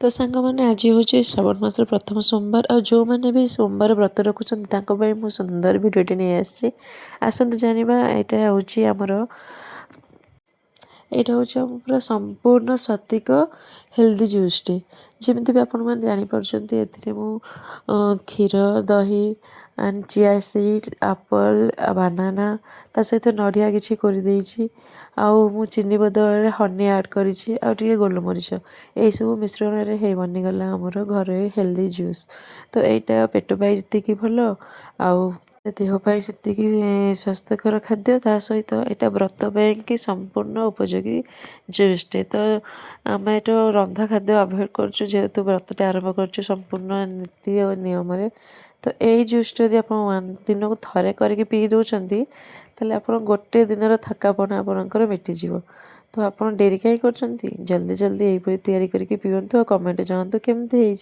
तो सांग मैंने आज हूँ श्रावण मासर प्रथम सोमवार और जो मैंने भी सोमवार व्रत रखुच्च मुझे सुंदर भिडियोटे नहीं आसी आसतु जाना यहाँ हूँ आमर यहाँ हूँ पूरा संपूर्ण स्वात्विक हेल्दी जूसटे जमी भी आपण मैंने जापे क्षीर दही एंड चिया सीड एप्पल बानाना ता सहित नड़िया किसी कर आउ चीनी बदल हनी ऐड करी गोलमरीच यही सब मिश्रण से बनीगला आमर घर हेल्दी जूस तो यहाँ पेट पाई जी भल आउ देहपाई से स्वास्थ्यकर खाद्य ता सहित यहाँ व्रत कि संपूर्ण उपयोगी जूसटे तो आम ये रंधा खाद्य अभॉइड करूँ जेहेतु व्रतटे आरंभ कर संपूर्ण नीति और नियम तो यही जूसटे यदि आप दिन को थे करके पी दौरान तेल आप गोटे दिन थकापन आपणकर मिटिज तो आप डेरी कहीं कर जल्दी जल्दी यही तैयारी करके पीवंतु और कमेंट जानतु केमती।